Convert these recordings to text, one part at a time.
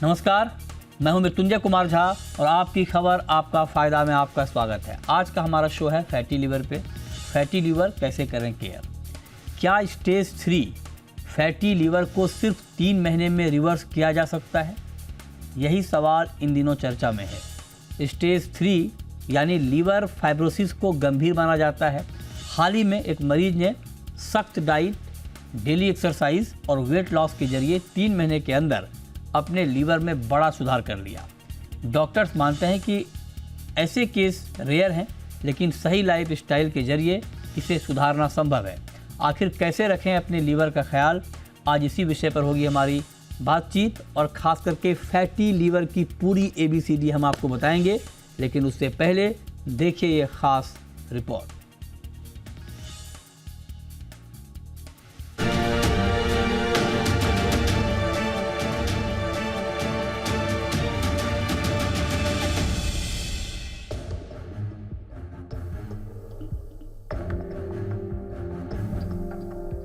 नमस्कार, मैं हूं मृत्युंजय कुमार झा और आपकी खबर आपका फ़ायदा में आपका स्वागत है। आज का हमारा शो है फैटी लीवर पे। फैटी लीवर कैसे करें केयर? क्या स्टेज 3 फैटी लीवर को सिर्फ 3 महीने में रिवर्स किया जा सकता है? यही सवाल इन दिनों चर्चा में है। स्टेज 3 यानी लीवर फाइब्रोसिस को गंभीर माना जाता है। हाल ही में एक मरीज ने सख्त डाइट, डेली एक्सरसाइज और वेट लॉस के जरिए 3 महीने के अंदर अपने लीवर में बड़ा सुधार कर लिया। डॉक्टर्स मानते हैं कि ऐसे केस रेयर हैं, लेकिन सही लाइफ स्टाइल के जरिए इसे सुधारना संभव है। आखिर कैसे रखें अपने लीवर का ख्याल, आज इसी विषय पर होगी हमारी बातचीत और ख़ास करके फैटी लीवर की पूरी ABCD हम आपको बताएंगे। लेकिन उससे पहले देखिए ये ख़ास रिपोर्ट।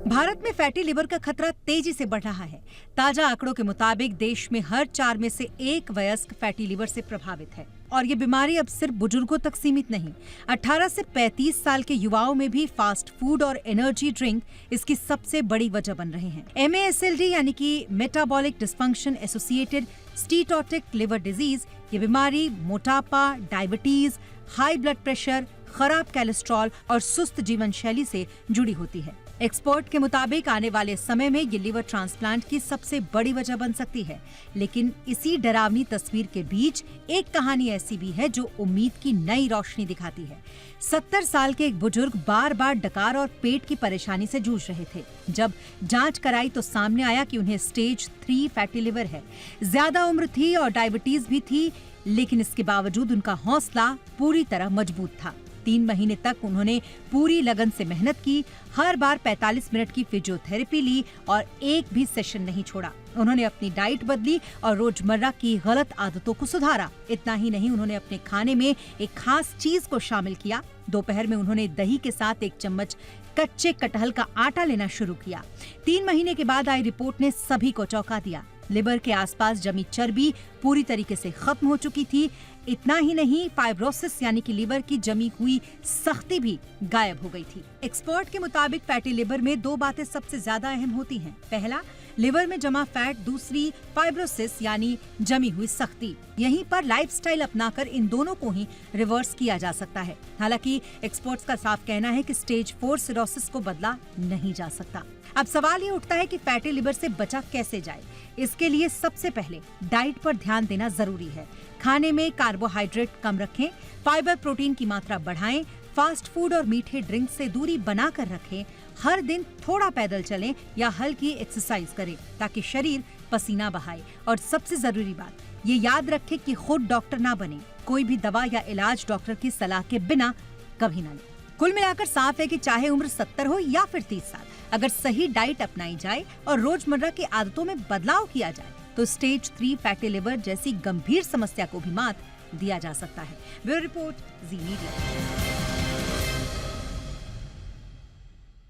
भारत में फैटी लिवर का खतरा तेजी से बढ़ रहा है। ताजा आंकड़ों के मुताबिक देश में हर 4 में से 1 वयस्क फैटी लिवर से प्रभावित है और ये बीमारी अब सिर्फ बुजुर्गों तक सीमित नहीं, 18 से 35 साल के युवाओं में भी फास्ट फूड और एनर्जी ड्रिंक इसकी सबसे बड़ी वजह बन रहे हैं। MASLD यानी कि metabolic dysfunction associated steatotic liver disease, ये बीमारी मोटापा, डायबिटीज, हाई ब्लड प्रेशर, खराब कोलेस्ट्रॉल और सुस्त जीवन शैली से जुड़ी होती है। एक्सपर्ट के मुताबिक आने वाले समय में ये लिवर ट्रांसप्लांट की सबसे बड़ी वजह बन सकती है। लेकिन इसी डरावनी तस्वीर के बीच एक कहानी ऐसी भी है जो उम्मीद की नई रोशनी दिखाती है। 70 साल के एक बुजुर्ग बार बार डकार और पेट की परेशानी से जूझ रहे थे। जब जांच कराई तो सामने आया कि उन्हें स्टेज 3 फैटी लिवर है। ज्यादा उम्र थी और डायबिटीज भी थी, लेकिन इसके बावजूद उनका हौसला पूरी तरह मजबूत था। 3 महीने तक उन्होंने पूरी लगन से मेहनत की, हर बार 45 मिनट की फिजियोथेरेपी ली और एक भी सेशन नहीं छोड़ा। उन्होंने अपनी डाइट बदली और रोजमर्रा की गलत आदतों को सुधारा। इतना ही नहीं, उन्होंने अपने खाने में एक खास चीज को शामिल किया। दोपहर में उन्होंने दही के साथ 1 चम्मच कच्चे कटहल का आटा लेना शुरू किया। 3 महीने के बाद आई रिपोर्ट ने सभी को चौंका दिया। लिवर के आसपास जमी चर्बी पूरी तरीके से खत्म हो चुकी थी। इतना ही नहीं, फाइब्रोसिस यानी कि लीवर की जमी हुई सख्ती भी गायब हो गई थी। एक्सपर्ट के मुताबिक फैटी लिवर में 2 बातें सबसे ज्यादा अहम होती हैं। पहला, लिवर में जमा फैट, दूसरी फाइब्रोसिस यानी जमी हुई सख्ती। यहीं पर लाइफस्टाइल अपनाकर इन दोनों को ही रिवर्स किया जा सकता है। हालांकि एक्सपर्ट्स का साफ कहना है कि स्टेज 4 सिरोसिस को बदला नहीं जा सकता। अब सवाल ये उठता है कि फैटी लिवर से बचा कैसे जाए। इसके लिए सबसे पहले डाइट पर ध्यान देना जरूरी है। खाने में कार्बोहाइड्रेट कम रखें, फाइबर प्रोटीन की मात्रा बढ़ाएं, फास्ट फूड और मीठे ड्रिंक से दूरी बनाकर रखें। हर दिन थोड़ा पैदल चलें या हल्की एक्सरसाइज करें ताकि शरीर पसीना बहाए। और सबसे जरूरी बात, ये याद रखें कि खुद डॉक्टर ना बने। कोई भी दवा या इलाज डॉक्टर की सलाह के बिना कभी ना लें। कुल मिलाकर साफ है कि चाहे उम्र 70 हो या फिर 30 साल, अगर सही डाइट अपनाई जाए और रोजमर्रा की आदतों में बदलाव किया जाए तो स्टेज 3 फैटी लिवर जैसी गंभीर समस्या को भी मात दिया जा सकता है। ब्यूरो रिपोर्ट, जी मीडिया।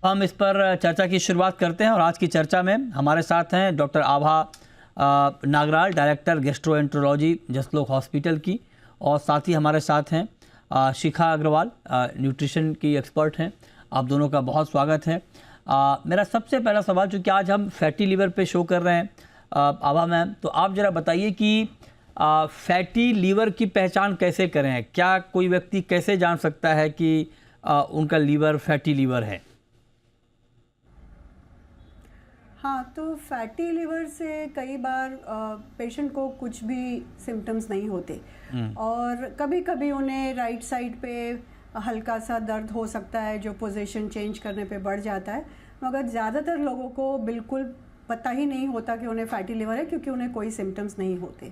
हम इस पर चर्चा की शुरुआत करते हैं और आज की चर्चा में हमारे साथ हैं doctor Abha Nagral, director gastroenterology Jaslok hospital की, और साथ ही हमारे साथ हैं शिखा अग्रवाल, न्यूट्रिशन की एक्सपर्ट हैं। आप दोनों का बहुत स्वागत है। मेरा सबसे पहला सवाल, चूँकि आज हम फैटी लीवर पे शो कर रहे हैं आभा मैम, तो आप ज़रा बताइए कि फैटी लीवर की पहचान कैसे करें? क्या कोई व्यक्ति कैसे जान सकता है कि उनका लीवर फैटी लीवर है? हाँ, तो फैटी लिवर से कई बार पेशेंट को कुछ भी सिम्टम्स नहीं होते और कभी कभी उन्हें राइट साइड पे हल्का सा दर्द हो सकता है जो पोजीशन चेंज करने पे बढ़ जाता है, मगर ज़्यादातर लोगों को बिल्कुल पता ही नहीं होता कि उन्हें फैटी लिवर है क्योंकि उन्हें कोई सिम्टम्स नहीं होते।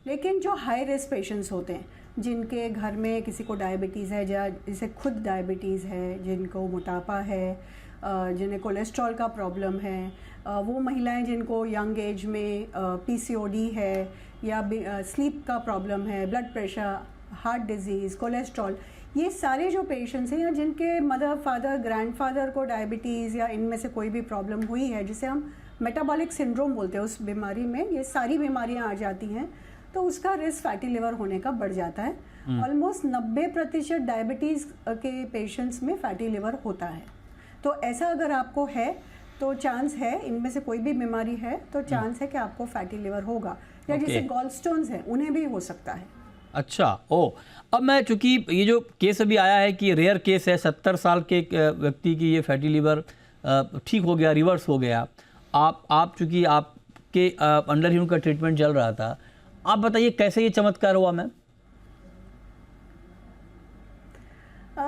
लेकिन जो हाई रिस्क पेशेंट्स होते हैं, जिनके घर में किसी को डायबिटीज़ है या जिसे खुद डायबिटीज़ है, जिनको मोटापा है, जिन्हें कोलेस्ट्रॉल का प्रॉब्लम है, वो महिलाएं जिनको यंग एज में PCOD है या स्लीप का प्रॉब्लम है, blood pressure, heart disease, cholesterol, ये सारे जो पेशेंट्स हैं या जिनके मदर फादर ग्रैंडफादर को डायबिटीज़ या इनमें से कोई भी प्रॉब्लम हुई है जिसे हम मेटाबॉलिक सिंड्रोम बोलते हैं उस बीमारी में, ये सारी बीमारियां आ जाती हैं, तो उसका रिस्क फैटी लिवर होने का बढ़ जाता है। ऑलमोस्ट 90% डायबिटीज़ के पेशेंट्स में फैटी लिवर होता है। तो ऐसा अगर आपको है तो चांस है, इनमें से कोई भी बीमारी है तो चांस है कि आपको फैटी लिवर होगा, या जैसे गॉलस्टोन्स हैं उन्हें भी हो सकता है। अच्छा, ओ अब मैं, चूंकि ये जो केस अभी आया है कि रेयर केस है, 70 साल के एक व्यक्ति की ये फैटी लिवर ठीक हो गया, रिवर्स हो गया। आप चूंकि आपके अंडर ही उनका ट्रीटमेंट चल रहा था, आप बताइए कैसे ये चमत्कार हुआ मैम?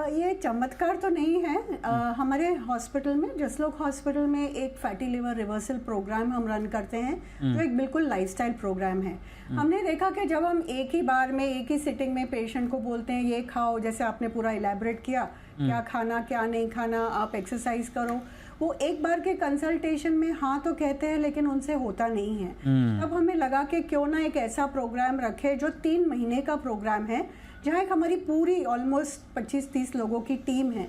ये चमत्कार तो नहीं है। हमारे हॉस्पिटल में, जसलोक हॉस्पिटल में एक फैटी लिवर रिवर्सल प्रोग्राम हम रन करते हैं, जो एक बिल्कुल लाइफस्टाइल प्रोग्राम है। हमने देखा कि जब हम एक ही बार में, एक ही सिटिंग में पेशेंट को बोलते हैं ये खाओ, जैसे आपने पूरा इलेबोरेट किया, क्या खाना क्या नहीं खाना, आप एक्सरसाइज करो, वो एक बार के कंसल्टेशन में हाँ तो कहते हैं लेकिन उनसे होता नहीं है। तब हमें लगा कि क्यों ना एक ऐसा प्रोग्राम रखे जो 3 महीने का प्रोग्राम है, जहाँ एक हमारी पूरी ऑलमोस्ट 25-30 लोगों की टीम है।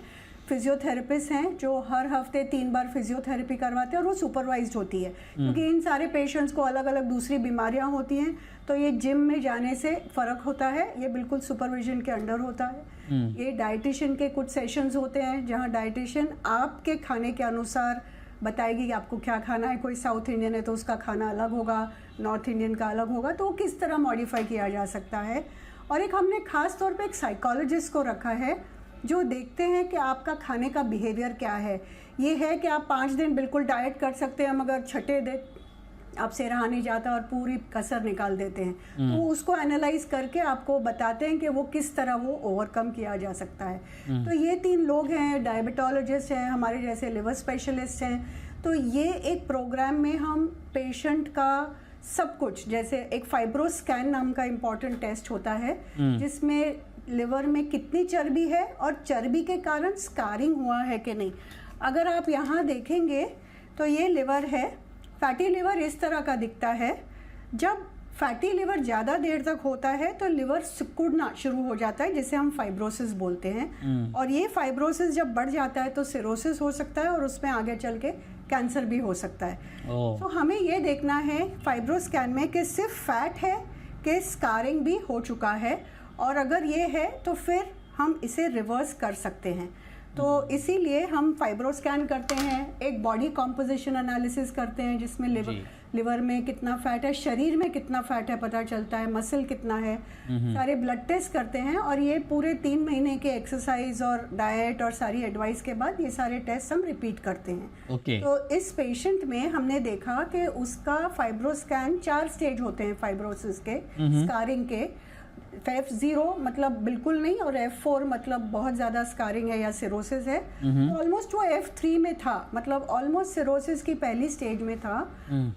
फिजियोथेरेपिस्ट हैं जो हर हफ्ते 3 बार फिजियोथेरेपी करवाते हैं और वो सुपरवाइज्ड होती है, क्योंकि इन सारे पेशेंट्स को अलग अलग दूसरी बीमारियां होती हैं, तो ये जिम में जाने से फ़र्क होता है, ये बिल्कुल सुपरविजन के अंडर होता है। ये डाइटिशियन के कुछ सेशंस होते हैं जहाँ डाइटिशियन आपके खाने के अनुसार बताएगी कि आपको क्या खाना है। कोई साउथ इंडियन है तो उसका खाना अलग होगा, नॉर्थ इंडियन का अलग होगा, तो वो किस तरह मॉडिफाई किया जा सकता है। और एक हमने खास तौर पे एक साइकोलॉजिस्ट को रखा है जो देखते हैं कि आपका खाने का बिहेवियर क्या है। ये है कि आप 5 दिन बिल्कुल डाइट कर सकते हैं, मगर छठे दिन आपसे रहा नहीं जाता और पूरी कसर निकाल देते हैं, तो उसको एनालाइज करके आपको बताते हैं कि वो किस तरह वो ओवरकम किया जा सकता है। तो ये 3 लोग हैं, डायबिटोलॉजिस्ट हैं, हमारे जैसे लिवर स्पेशलिस्ट हैं। तो ये एक प्रोग्राम में हम पेशेंट का सब कुछ, जैसे एक फाइब्रोस्कैन नाम का इम्पॉर्टेंट टेस्ट होता है जिसमें लिवर में कितनी चर्बी है और चर्बी के कारण स्कारिंग हुआ है कि नहीं। अगर आप यहाँ देखेंगे तो ये लिवर है, फैटी लिवर इस तरह का दिखता है। जब फैटी लिवर ज़्यादा देर तक होता है तो लिवर सिकुड़ना शुरू हो जाता है, जिसे हम फाइब्रोसिस बोलते हैं। और ये फाइब्रोसिस जब बढ़ जाता है तो सिरोसिस हो सकता है और उसमें आगे चल के कैंसर भी हो सकता है। तो हमें ये देखना है फाइब्रोस्कैन में कि सिर्फ फैट है कि स्कारिंग भी हो चुका है, और अगर ये है तो फिर हम इसे रिवर्स कर सकते हैं। तो इसीलिए हम फाइब्रोस्कैन करते हैं, एक बॉडी कॉम्पोजिशन एनालिसिस करते हैं जिसमें लिवर में कितना फैट है, शरीर में कितना फैट है पता चलता है, मसल कितना है, सारे ब्लड टेस्ट करते हैं। और ये पूरे 3 महीने के एक्सरसाइज और डाइट और सारी एडवाइस के बाद ये सारे टेस्ट हम रिपीट करते हैं। तो इस पेशेंट में हमने देखा कि उसका फाइब्रोस्कैन 4 स्टेज होते हैं फाइब्रोसिस के, स्कारिंग के। F0 मतलब बिल्कुल नहीं, और F4 मतलब बहुत ज़्यादा स्कारिंग है या सिरोसिस है। तो ऑलमोस्ट वो F3 में था, मतलब ऑलमोस्ट सिरोसिस की पहली स्टेज में था।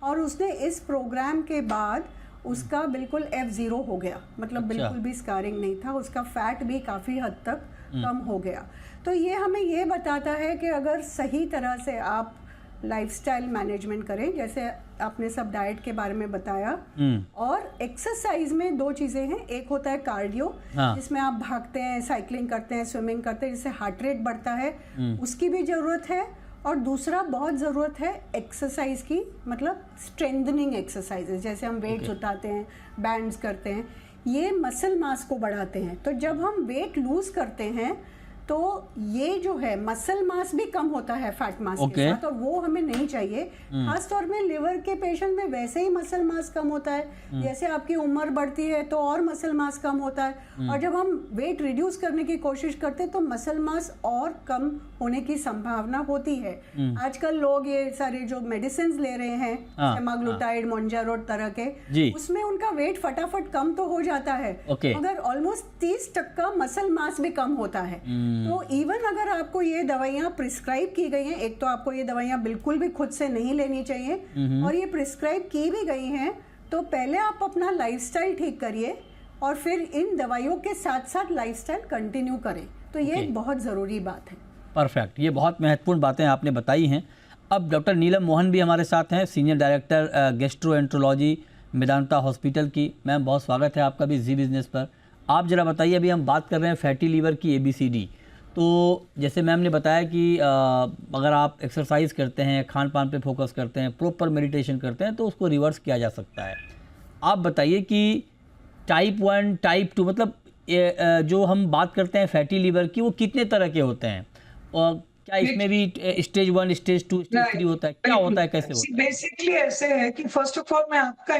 और उसने इस प्रोग्राम के बाद उसका बिल्कुल F0 हो गया, मतलब बिल्कुल भी स्कारिंग नहीं था, उसका फैट भी काफ़ी हद तक कम हो गया। तो ये हमें ये बताता है कि अगर सही तरह से आप लाइफस्टाइल मैनेजमेंट करें, जैसे आपने सब डाइट के बारे में बताया, और एक्सरसाइज में 2 चीजें हैं। एक होता है कार्डियो, जिसमें आप भागते हैं, साइकिलिंग करते हैं, स्विमिंग करते हैं, जिससे हार्ट रेट बढ़ता है, उसकी भी जरूरत है। और दूसरा बहुत ज़रूरत है एक्सरसाइज की, मतलब स्ट्रेंथनिंग एक्सरसाइजेज, जैसे हम वेट्स उठाते हैं, बैंड्स करते हैं, ये मसल मास को बढ़ाते हैं। तो जब हम वेट लूज करते हैं तो ये जो है मसल मास भी कम होता है फैट मास के साथ, और वो हमें नहीं चाहिए। खास तौर में लिवर के पेशेंट में वैसे ही मसल मास कम होता है, जैसे आपकी उम्र बढ़ती है तो और मसल मास कम होता है, और जब हम वेट रिड्यूस करने की कोशिश करते हैं तो मसल मास और कम होने की संभावना होती है। आजकल लोग ये सारे जो मेडिसिन ले रहे हैं, सेमाग्लूटाइड, मोंजारोड तरह के, उसमें उनका वेट फटाफट कम तो हो जाता है, मगर ऑलमोस्ट 30% मसल मास भी कम होता है। तो इवन अगर आपको ये दवाइयाँ प्रिस्क्राइब की गई हैं, एक तो आपको ये दवाइयाँ बिल्कुल भी खुद से नहीं लेनी चाहिए, और ये प्रिस्क्राइब की भी गई हैं तो पहले आप अपना लाइफस्टाइल ठीक करिए और फिर इन दवाइयों के साथ साथ लाइफस्टाइल कंटिन्यू करें। तो ये एक बहुत ज़रूरी बात है। परफेक्ट, ये बहुत महत्वपूर्ण बातें आपने बताई हैं। अब डॉक्टर नीलम मोहन भी हमारे साथ हैं, senior director gastroenterology Medanta hospital की। मैम बहुत स्वागत है आपका भी जी बिजनेस पर। आप जरा बताइए, अभी हम बात कर रहे हैं फैटी लीवर की ABCD, तो जैसे मैम ने बताया कि अगर आप एक्सरसाइज करते हैं, खान पान पे फोकस करते हैं, प्रॉपर मेडिटेशन करते हैं तो उसको रिवर्स किया जा सकता है। आप बताइए कि टाइप 1 टाइप 2 मतलब जो हम बात करते हैं फैटी लीवर की, वो कितने तरह के होते हैं और क्या इसमें भी स्टेज 1 स्टेज 2 स्टेज 3 होता है, क्या होता है, कैसे होता है? बेसिकली ऐसे है कि फर्स्ट ऑफ ऑल मैं आपका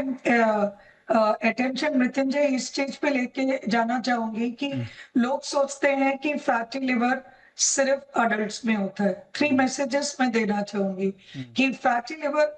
अटेंशन मृत्युंजय इस चीज पे लेके जाना चाहूंगी कि लोग सोचते हैं कि फैटी लिवर सिर्फ अडल्ट्स में होता है। 3 मैसेजेस मैं देना चाहूंगी कि फैटी लिवर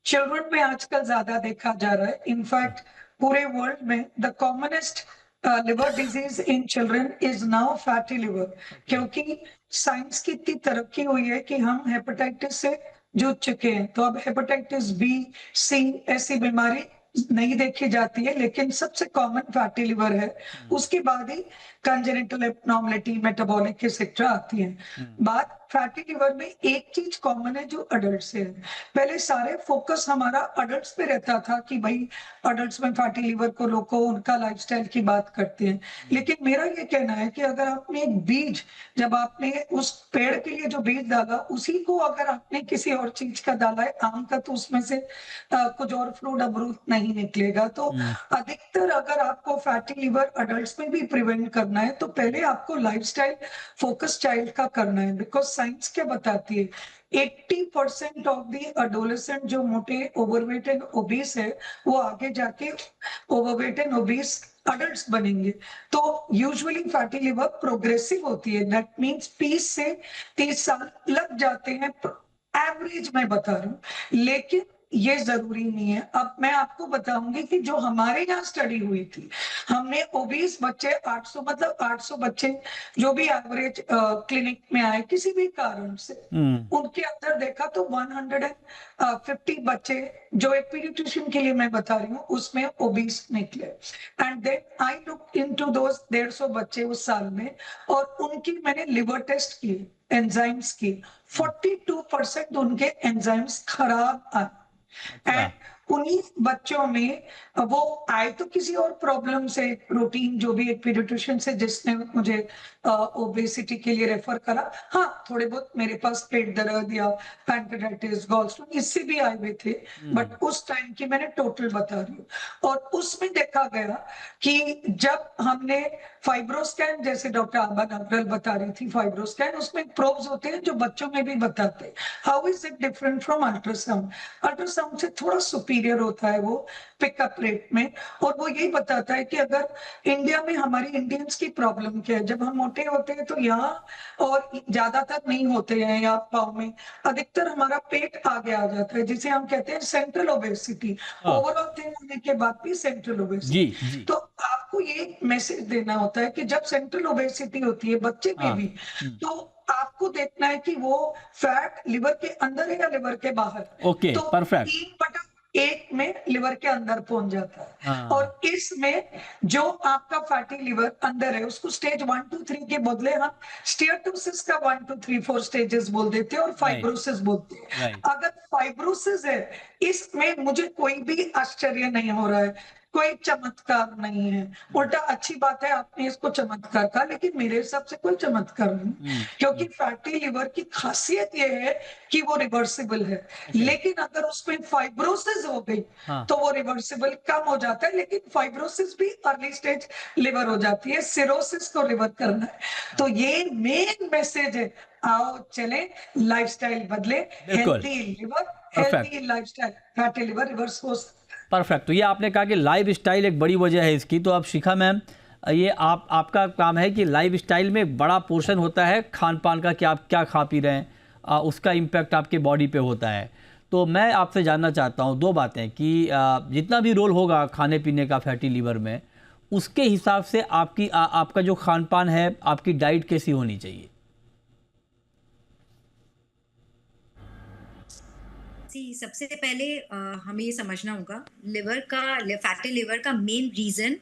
चिल्ड्रन में आजकल ज्यादा देखा जा रहा है। इनफैक्ट पूरे वर्ल्ड में the commonest liver disease in children is now fatty liver, क्योंकि साइंस की इतनी तरक्की हुई है कि हम हेपेटाइटिस से जूझ चुके हैं। तो अब हेपेटाइटिस बी, सी ऐसी बीमारी नहीं देखी जाती है, लेकिन सबसे कॉमन फैटी लिवर है। उसके बाद ही कंजेनिटल एब्नॉर्मलिटी, मेटाबॉलिक एक्सेट्रा आती है। बात फैटी लिवर में एक चीज कॉमन है जो अडल्ट से है। पहले सारे फोकस हमारा अडल्ट्स पे रहता था कि भाई अडल्ट्स में फैटी लिवर को रोको, उनका लाइफस्टाइल की बात करते हैं। लेकिन मेरा ये कहना है कि अगर आपने एक बीज, जब आपने उस पेड़ के लिए जो बीज डाला उसी को अगर आपने किसी और चीज का डाला है, आम का, तो उसमें से कुछ और फ्रूट अमरूद नहीं निकलेगा। तो अधिकतर अगर आपको फैटी लिवर अडल्ट्स में भी प्रिवेंट करना है तो पहले आपको लाइफस्टाइल फोकस चाइल्ड का करना है। बिकॉज साइंस क्या बताती है, 80% ऑफ दी अडोलेसेंट जो मोटे ओवरवेट एंड ओबीस है वो आगे जाके ओवरवेट एंड ओबीस अडल्ट्स बनेंगे। तो यूजुअली फैटी लिवर प्रोग्रेसिव होती है, दैट मींस 20 से 30 साल लग जाते हैं, एवरेज मैं बता रही हूँ, लेकिन ये जरूरी नहीं है। अब मैं आपको बताऊंगी कि जो हमारे यहाँ स्टडी हुई थी, हमने ओबीस बच्चे 800 मतलब 800 बच्चे जो भी एवरेज क्लिनिक में आए किसी भी कारण से, उनके अंदर देखा तो 150 बच्चे, जो एक पीडियाट्रिशियन के लिए मैं बता रही हूँ, उसमें ओबीस निकले। And then I look into those 150 बच्चे उस साल में, और उनकी मैंने लिवर टेस्ट किए, एंजाइम्स की, 42% उनके एंजाइम्स खराब आए। एंड उन्हीं बच्चों में वो आए तो किसी और प्रॉब्लम से, रूटीन जो भी एक पीडियाट्रिशियन से जिसने मुझे ओबेसिटी के लिए रेफर करा, हाँ थोड़े बहुत मेरे पास पेट दर्द या पैंक्रेटाइटिस, गॉलस्टोन इससे भी आए हुए थे, बट उस टाइम की मैंने टोटल बता रही हूँ। और उसमें देखा गया कि जब हमने फाइब्रोस्कैन, जैसे डॉक्टर आबा नवरल बता रही थी, फाइब्रोस्कैन उसमें प्रोब्स होते हैं जो बच्चों में भी बताते हैं। How is it different from ultrasound? Ultrasound से थोड़ा सुपीरियर होता है वो पिकअप रेट में, और वो यही बताता है कि अगर इंडिया में, हमारी इंडियंस की प्रॉब्लम क्या है, जब हम मोटे होते हैं तो यहाँ, और ज्यादातर नहीं होते हैं या पाँव में, अधिकतर हमारा पेट आगे आ जाता है, जिसे हम कहते हैं सेंट्रल ओबेसिटी। ओवरऑल थिंग होने के बाद भी सेंट्रल ओबेसिटी। तो आपको ये मैसेज देना होता है कि जब सेंट्रल ओबेसिटी होती है बच्चे में भी, तो आपको देखना है कि वो फैट लिवर के अंदर है या लिवर के बाहर। ओके, तो परफेक्ट। 3/1 में लिवर के अंदर पहुंच जाता है। और इसमें जो आपका फैटी लिवर अंदर है उसको स्टेज 1 2 3 के बदले हम स्टीयटोसिस का 1 2 3 4 स्टेजेस बोल देते हैं और फाइब्रोसिस बोलते हैं। अगर फाइब्रोसिस है, इसमें मुझे कोई भी आश्चर्य नहीं हो रहा है, कोई चमत्कार नहीं है, उल्टा अच्छी बात है आपने इसको चमत्कार कहा, लेकिन मेरे हिसाब से कोई चमत्कार नहीं, क्योंकि फैटी लिवर की खासियत ये है कि वो रिवर्सिबल है। लेकिन अगर उसमें फाइब्रोसिस हो गई तो वो रिवर्सिबल कम हो जाता है, लेकिन फाइब्रोसिस भी अर्ली स्टेज लिवर हो जाती है, सिरोसिस को रिवर करना है। तो ये मेन मैसेज है, आओ चले लाइफस्टाइल बदले, healthy liver, healthy lifestyle, fatty liver reverse हो। परफेक्ट। तो ये आपने कहा कि लाइफ स्टाइल एक बड़ी वजह है इसकी। तो अब शिखा मैम, ये आपका काम है कि लाइफ स्टाइल में एक बड़ा पोर्शन होता है खान पान का, कि आप क्या खा पी रहे हैं, उसका इम्पैक्ट आपके बॉडी पे होता है। तो मैं आपसे जानना चाहता हूँ 2 बातें कि जितना भी रोल होगा खाने पीने का फैटी लीवर में, उसके हिसाब से आपका जो खान पान है, आपकी डाइट कैसी होनी चाहिए? सबसे पहले हमें ये समझना होगा, फैटी लिवर का मेन रीजन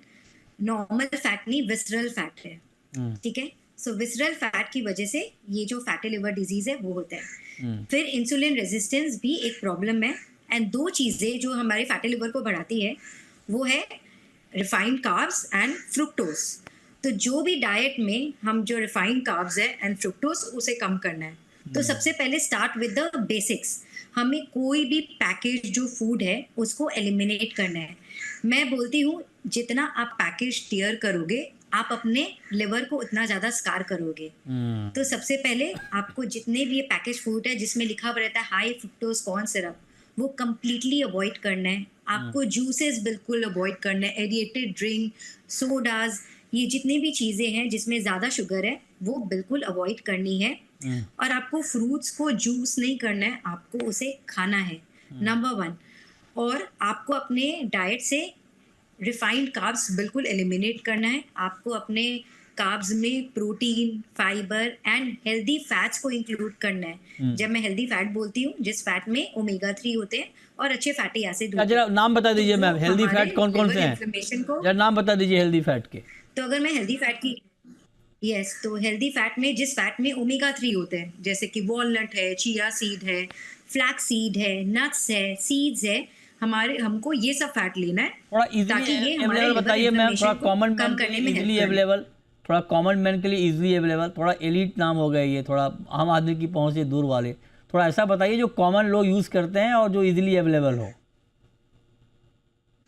नॉर्मल फैट नहीं, विसरल फैट है। ठीक है, सो विसरल फैट की वजह से ये जो फैटी लिवर डिजीज है वो होता है। फिर इंसुलिन रेजिस्टेंस भी एक प्रॉब्लम है। एंड 2 चीजें जो हमारे फैटी लिवर को बढ़ाती है वो है रिफाइंड कार्ब्स एंड फ्रुक्टोज। तो जो भी डाइट में हम जो रिफाइंड कार्ब्स है एंड फ्रुक्टोज उसे कम करना है। तो सबसे पहले स्टार्ट विद द बेसिक्स। हमें कोई भी पैकेज जो फूड है उसको एलिमिनेट करना है। मैं बोलती हूँ जितना आप पैकेज टीयर करोगे आप अपने लिवर को उतना ज़्यादा स्कार करोगे। तो सबसे पहले आपको जितने भी ये पैकेज फूड है जिसमें लिखा हुआ रहता है हाई फ्रुक्टोज कॉर्न सिरप, वो कम्प्लीटली अवॉइड करना है। आपको जूसेस बिल्कुल अवॉइड करना है, एडिएटेड ड्रिंक, सोडाज, ये जितनी भी चीज़ें हैं जिसमें ज़्यादा शुगर है वो बिल्कुल अवॉइड करनी है। और आपको फ्रूट्स को जूस नहीं करना है, आपको उसे खाना है, नंबर 1। और आपको अपने डाइट से रिफाइंड कार्ब्स बिल्कुल एलिमिनेट करना है। आपको अपने कार्ब्स में protein, fibre and healthy fats को इंक्लूड करना है। जब मैं हेल्दी फैट बोलती हूँ, जिस फैट में ओमेगा 3 होते हैं और अच्छे फैटी एसिड होते हैं। जरा नाम बता दीजिए मैम, हेल्दी फैट कौन कौन से हैं? जरा नाम बता दीजिए हेल्दी फैट के। तो अगर मैं हेल्दी फैट की तो हेल्दी फैट में जिस फैट में ओमेगा 3 होते हैं, जैसे कि वॉलनट है, चिया सीड है, फ्लैक्स सीड है, नट्स है, सीड्स है, हमको ये सब फैट लेना है। थोड़ा ताकि ये इजीली हमारे अवेलेबल liver बताइए मैम, थोड़ा inflammation को कॉमन कम मैन के करने लिए में help इजीली करे। अवेलेबल, थोड़ा कॉमन मैन के लिए इजीली अवेलेबल, थोड़ा एलीट नाम हो गए ये, थोड़ा आम आदमी की पहुंच से दूर वाले, थोड़ा ऐसा बताइए जो कॉमन लोग यूज़ करते हैं और जो इजीली अवेलेबल हो।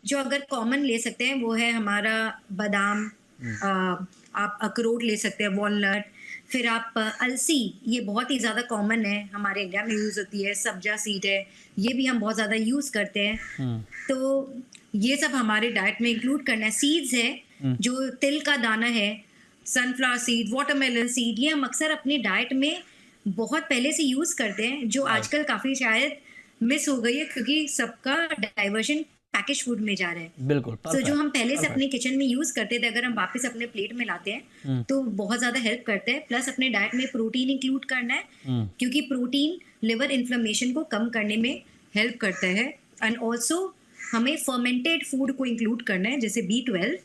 जो अगर कॉमन ले सकते हैं वो है हमारा बादाम, आप अखरोट ले सकते हैं, वॉलनट, फिर आप अलसी, ये बहुत ही ज़्यादा कॉमन है, हमारे इंडिया में यूज़ होती है। सब्जा सीड है, ये भी हम बहुत ज़्यादा यूज़ करते हैं। तो ये सब हमारे डाइट में इंक्लूड करना है। सीड्स है, जो तिल का दाना है, सनफ्लावर सीड, वाटरमेलन सीड, ये हम अक्सर अपनी डाइट में बहुत पहले से यूज़ करते हैं, जो आजकल काफ़ी शायद मिस हो गई है क्योंकि सबका डाइवर्जन पैकेज फूड में जा रहे हैं। बिल्कुल। तो जो हम पहले से अपने किचन में यूज करते थे, अगर हम वापस अपने प्लेट में लाते हैं तो बहुत ज्यादा हेल्प करते हैं। प्लस अपने डाइट में प्रोटीन इंक्लूड करना है, क्योंकि प्रोटीन लिवर इन्फ्लेमेशन को कम करने में हेल्प करता है। एंड ऑल्सो हमें फर्मेंटेड फूड को इंक्लूड करना है, जैसे B12,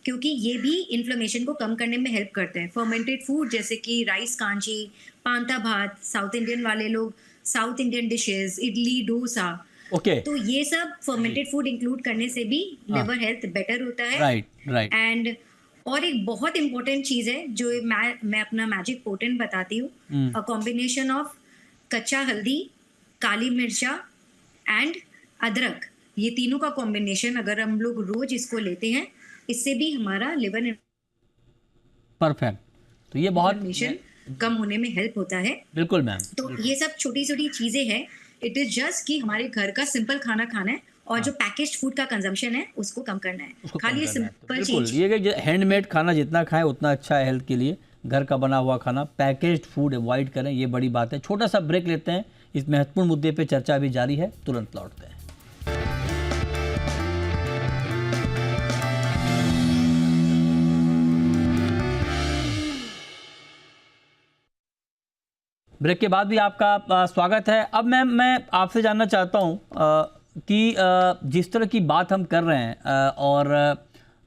क्योंकि ये भी इन्फ्लेमेशन को कम करने में हेल्प करते हैं। फर्मेंटेड फूड जैसे कि राइस कांजी, पांता भात, साउथ इंडियन वाले लोग south Indian dishes, idli, dosa, okay. तो ये सब फर्मेंटेड फूड इंक्लूड करने से भी लिवर हेल्थ बेटर होता है। राइट। एंड और एक बहुत इंपॉर्टेंट चीज है जो मैं अपना मैजिक पोटेंट बताती हूँ, अ कॉम्बिनेशन ऑफ कच्चा हल्दी, काली मिर्चा एंड अदरक, ये तीनों का कॉम्बिनेशन अगर हम लोग रोज इसको लेते हैं, इससे भी हमारा लिवर परफेक्ट। तो ये बहुत इन्फ्लेमेशन कम होने में हेल्प होता है। बिल्कुल मैम। तो ये सब छोटी छोटी चीजें हैं। इट इज जस्ट कि हमारे घर का सिंपल खाना खाना है और जो पैकेज्ड फूड का कंजम्पशन है उसको कम करना है। खाली सिंपल बिल्कुल, चीज। ये कि हैंडमेड खाना जितना खाएं उतना अच्छा है हेल्थ के लिए। घर का बना हुआ खाना, पैकेज्ड फूड अवॉइड करें, ये बड़ी बात है। छोटा सा ब्रेक लेते हैं, इस महत्वपूर्ण मुद्दे पे चर्चा भी जारी है, तुरंत लौटते हैं। ब्रेक के बाद भी आपका स्वागत है। अब मैं आपसे जानना चाहता हूं कि जिस तरह की बात हम कर रहे हैं और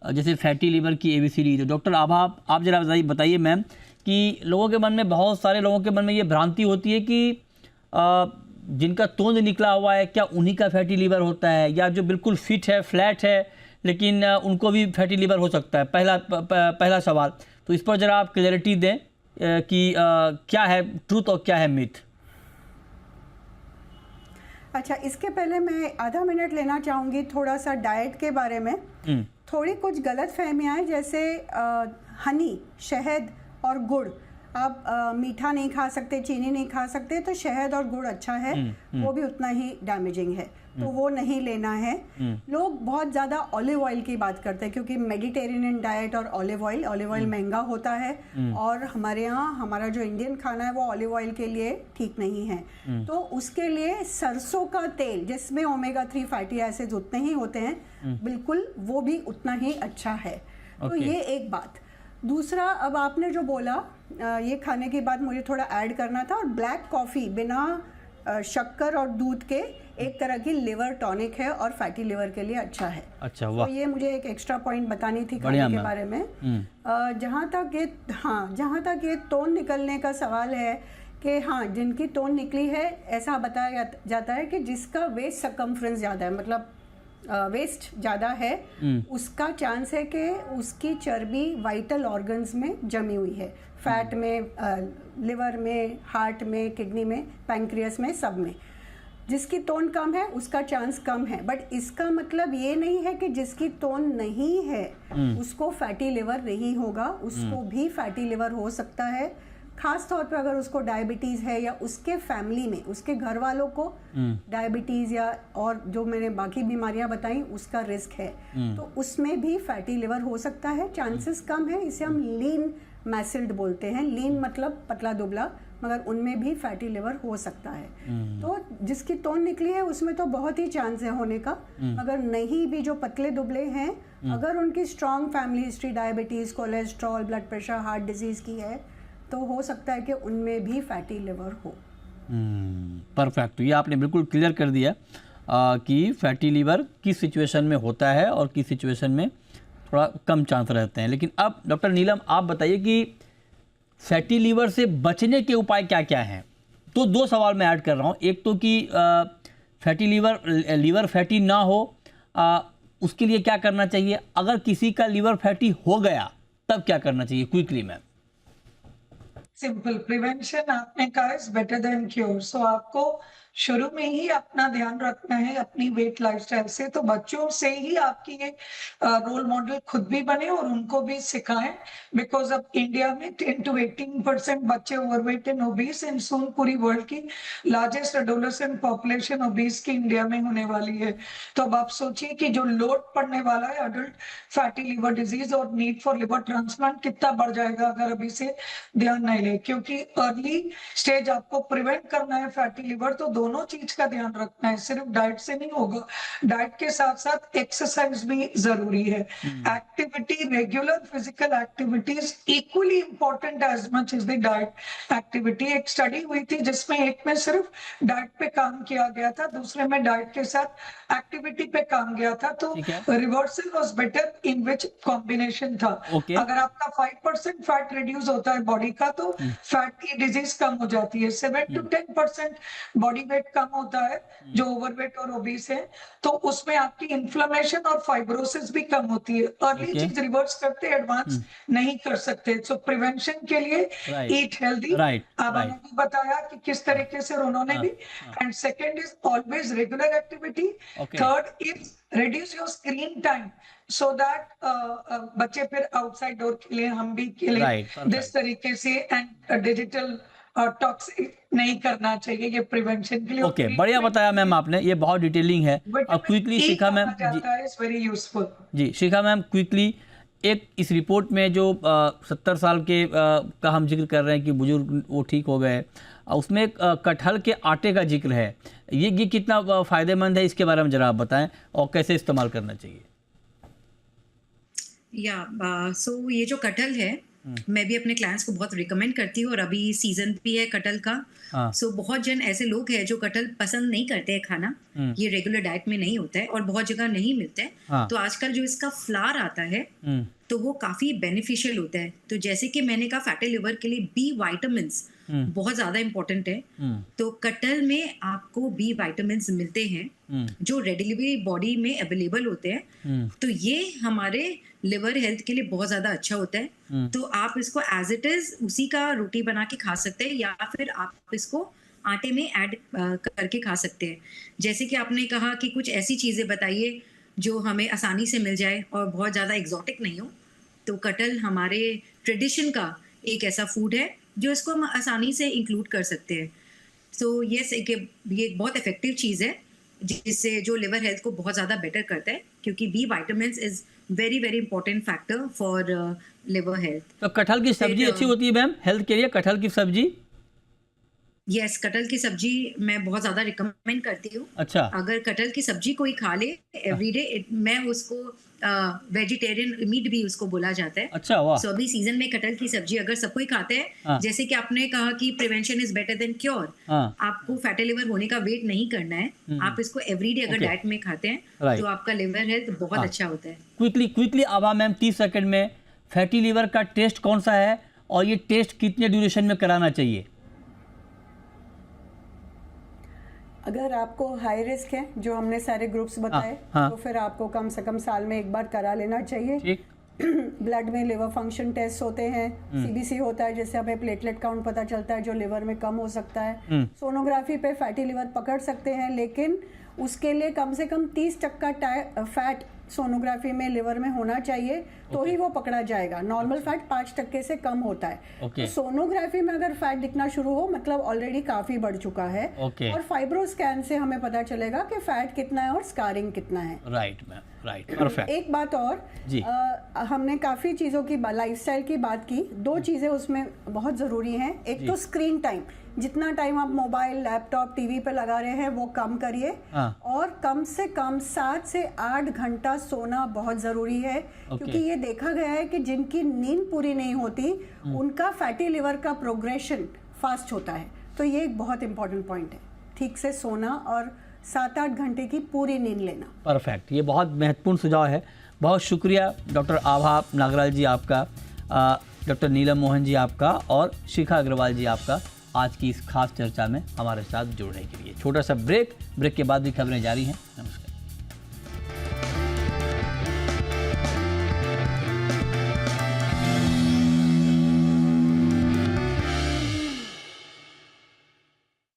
जैसे फैटी लीवर की ABCD, तो डॉक्टर आभा आप जरा बताइए मैम कि लोगों के मन में, बहुत सारे लोगों के मन में ये भ्रांति होती है कि जिनका तोंद निकला हुआ है क्या उन्हीं का फैटी लीवर होता है, या जो बिल्कुल फिट है, फ्लैट है, लेकिन उनको भी फैटी लीवर हो सकता है। पहला सवाल, तो इस पर जरा आप क्लैरिटी दें कि क्या है ट्रूथ और क्या है मिथ। अच्छा, इसके पहले मैं आधा मिनट लेना चाहूँगी थोड़ा सा डाइट के बारे में। थोड़ी कुछ गलत फहमियाँ हैं, जैसे हनी, शहद और गुड़, आप मीठा नहीं खा सकते, चीनी नहीं खा सकते, तो शहद और गुड़ अच्छा है, वो भी उतना ही डैमेजिंग है, तो वो नहीं लेना है। लोग बहुत ज़्यादा ऑलिव ऑयल की बात करते हैं, क्योंकि मेडिटेरेनियन डाइट और ऑलिव ऑयल महंगा होता है, और हमारे यहाँ हमारा जो इंडियन खाना है वो ऑलिव ऑयल के लिए ठीक नहीं है। तो उसके लिए सरसों का तेल, जिसमें ओमेगा 3 फैटी एसिड्स उतने ही होते हैं, बिल्कुल वो भी उतना ही अच्छा है। तो ये एक बात। दूसरा, अब आपने जो बोला, ये खाने के बाद मुझे थोड़ा ऐड करना था, और ब्लैक कॉफ़ी बिना शक्कर और दूध के एक तरह की लिवर टॉनिक है और फैटी लिवर के लिए अच्छा है। अच्छा, वाह। तो ये मुझे एक एक्स्ट्रा पॉइंट बतानी थी खाने के बारे में। जहाँ तक ये तोन निकलने का सवाल है कि हाँ, जिनकी तोन निकली है, ऐसा बताया जाता है कि जिसका वेस्ट सर्कमफ्रेंस ज़्यादा है, मतलब वेस्ट ज़्यादा है उसका चांस है कि उसकी चर्बी वाइटल ऑर्गन्स में जमी हुई है, फैट में, लिवर में, हार्ट में, किडनी में, पैंक्रियास में, सब में। जिसकी टोन कम है उसका चांस कम है, बट इसका मतलब ये नहीं है कि जिसकी टोन नहीं है उसको फैटी लिवर नहीं होगा, उसको भी फैटी लिवर हो सकता है। खास तौर पर अगर उसको डायबिटीज है या उसके फैमिली में, उसके घर वालों को डायबिटीज या और जो मैंने बाकी बीमारियां बताई उसका रिस्क है, तो उसमें भी फैटी लिवर हो सकता है। चांसेस कम है, इसे हम लीन मैसिल्ड बोलते हैं। लीन मतलब पतला दुबला, मगर उनमें भी फैटी लिवर हो सकता है। तो जिसकी टोन निकली है उसमें तो बहुत ही चांस है होने का, मगर नहीं भी जो पतले दुबले हैं, अगर उनकी strong family history diabetes, cholesterol, blood pressure, heart disease की है तो हो सकता है कि उनमें भी फैटी लिवर हो। परफेक्ट। ये आपने बिल्कुल क्लियर कर दिया कि फैटी लिवर किस सिचुएशन में होता है और किस सिचुएशन में थोड़ा कम चांस रहते हैं। लेकिन अब डॉक्टर नीलम आप बताइए कि फैटी लिवर से बचने के उपाय क्या क्या हैं। तो दो सवाल मैं ऐड कर रहा हूँ, एक तो कि फैटी लीवर फैटी ना हो, उसके लिए क्या करना चाहिए, अगर किसी का लीवर फैटी हो गया तब क्या करना चाहिए, क्विकली मैम। सिंपल प्रिवेंशन आपने कहा इज बेटर देन क्योर। सो आपको शुरू में ही अपना ध्यान रखना है अपनी वेट लाइफस्टाइल से, तो बच्चों से ही आपकी ये रोल मॉडल खुद भी बने और उनको भी सिखाएं। बिकॉज अब इंडिया में 10 to 18% बच्चे overweight and obese, and soon पूरी वर्ल्ड की लार्जेस्ट एडोलेसेंट पॉपुलेशन ओबीस की इंडिया में होने वाली है। तो अब आप सोचिए कि जो लोड पड़ने वाला है अडल्ट फैटी लिवर डिजीज और नीड फॉर लिवर ट्रांसप्लांट कितना बढ़ जाएगा अगर अभी से ध्यान नहीं ले। क्योंकि अर्ली स्टेज आपको प्रिवेंट करना है फैटी लिवर, तो दोनों चीज का ध्यान रखना है, सिर्फ डाइट से नहीं होगा। डाइट के साथ साथ एक्सरसाइज भी जरूरी है। Activity, regular physical activities equally important as much as the diet activity. एक स्टडी हुई थी जिसमें एक में सिर्फ डाइट पे काम किया गया था, दूसरे में डाइट के साथ एक्टिविटी पे काम गया था, तो reversal was better in which combination था। अगर आपका 5% फैट रिड्यूस होता है बॉडी का तो फैट की डिजीज कम हो जाती है। 7 to 10% बॉडी वेट कम होता है जो ओवरवेट और ओबीस है, तो उसमें आपकी इन्फ्लेमेशन और फाइब्रोसिस भी कम होती है। अर्ली चीज रिवर्स करते एडवांस नहीं कर सकते। सो प्रिवेंशन के लिए ईट हेल्दी, आपने भी बताया कि किस तरीके से, और उन्होंने भी। And second is always regular activity. Third is reduce your screen time so that बच्चे फिर आउटसाइड डोर खेले, हम भी खेले जिस तरीके से, एंड डिजिटल टॉक्सिक नहीं करना चाहिए, ये प्रिवेंशन के लिए। ओके, बढ़िया बताया मैम आपने, ये बहुत डिटेलिंग है। अब quickly Shikha ma'am is very useful. जी शिखा मैम, क्विकली एक इस रिपोर्ट में जो 70 साल के का हम जिक्र कर रहे हैं कि बुजुर्ग वो ठीक हो गए, उसमें कटहल के आटे का जिक्र है, ये कितना फायदेमंद है, इसके बारे में जरा आप बताएं और कैसे इस्तेमाल करना चाहिए। सो ये जो कटहल है मैं भी अपने क्लाइंट्स को बहुत रिकमेंड करती हूँ, और अभी सीजन भी है कटहल का। सो बहुत जन ऐसे लोग हैं जो कटहल पसंद नहीं करते हैं खाना, ये रेगुलर डाइट में नहीं होता है और बहुत जगह नहीं मिलता है। तो आजकल जो इसका फ्लावर आता है तो वो काफी बेनिफिशियल होता है। तो जैसे कि मैंने कहा फैटी लिवर के लिए बी वाइटामिन्स बहुत ज्यादा इंपॉर्टेंट है, तो कटहल में आपको बी वाइटामिन्स मिलते हैं जो रेडिली बॉडी में अवेलेबल होते हैं, तो ये हमारे लिवर हेल्थ के लिए बहुत ज्यादा अच्छा होता है। तो आप इसको एज इट इज उसी का रोटी बना के खा सकते हैं, या फिर आप इसको आटे में ऐड करके खा सकते हैं। जैसे कि आपने कहा कि कुछ ऐसी चीजें बताइए जो हमें आसानी से मिल जाए और बहुत ज़्यादा एग्जॉटिक नहीं हो, तो कटहल हमारे ट्रेडिशन का एक ऐसा फूड है जो इसको हम आसानी से इंक्लूड कर सकते हैं। सो ये एक बहुत इफेक्टिव चीज़ है जिससे जो लिवर हेल्थ को बहुत ज़्यादा बेटर करता है, क्योंकि B vitamins is very very important factor for liver health. तो कटहल की सब्जी अच्छी होती है मैम हेल्थ के लिए, कटहल की सब्जी? यस, कटहल की सब्जी मैं बहुत ज्यादा रिकमेंड करती हूँ। अच्छा, अगर कटहल की सब्जी कोई खा ले एवरीडे, मैं उसको वेजिटेरियन मीट भी उसको बोला जाता है। अच्छा, वाह। सो अभी सीजन में कटहल की सब्जी अगर सब कोई खाते हैं, जैसे कि आपने कहा कि prevention is better than cure, आपको फैटी लिवर होने का वेट नहीं करना है, आप इसको एवरीडे अगर डाइट में खाते हैं तो आपका लिवर हेल्थ बहुत अच्छा होता है। क्विकली आभा मैम 30 सेकंड में, फैटी लिवर का टेस्ट कौन सा है और ये टेस्ट कितने ड्यूरेशन में कराना चाहिए? अगर आपको हाई रिस्क है, जो हमने सारे ग्रुप्स बताए, हाँ। तो फिर आपको कम से कम साल में एक बार करा लेना चाहिए। ठीक। ब्लड में लिवर फंक्शन टेस्ट होते हैं, सीबीसी होता है जिससे हमें प्लेटलेट काउंट पता चलता है जो लिवर में कम हो सकता है। सोनोग्राफी पे फैटी लिवर पकड़ सकते हैं, लेकिन उसके लिए कम से कम 30% फैट सोनोग्राफी में लिवर में होना चाहिए, तो ही वो पकड़ा जाएगा। नॉर्मल फैट 5% से कम होता है। ओके। तो सोनोग्राफी में अगर फैट दिखना शुरू हो, मतलब ऑलरेडी काफी बढ़ चुका है। ओके। और फाइब्रो स्कैन से हमें पता चलेगा कि फैट कितना है और स्कारिंग कितना है। Right ma'am, right, perfect. एक बात और जी। हमने काफी चीजों की लाइफस्टाइल की बात की। 2 चीजें उसमें बहुत जरूरी हैं। एक तो स्क्रीन टाइम, जितना टाइम आप मोबाइल, लैपटॉप, टीवी पे लगा रहे हैं वो कम करिए। हाँ। और कम से कम 7 से 8 घंटा सोना बहुत जरूरी है, क्योंकि ये देखा गया है कि जिनकी नींद पूरी नहीं होती उनका फैटी लिवर का प्रोग्रेशन फास्ट होता है। तो ये एक बहुत इंपॉर्टेंट पॉइंट है, ठीक से सोना और 7-8 घंटे की पूरी नींद लेना। परफेक्ट, ये बहुत महत्वपूर्ण सुझाव है। बहुत शुक्रिया डॉक्टर आभा नागराज जी आपका, डॉक्टर नीलम मोहन जी आपका, और शिखा अग्रवाल जी आपका आज की इस खास चर्चा में हमारे साथ जुड़ने के लिए। छोटा सा ब्रेक के बाद भी खबरें जारी हैं। नमस्कार।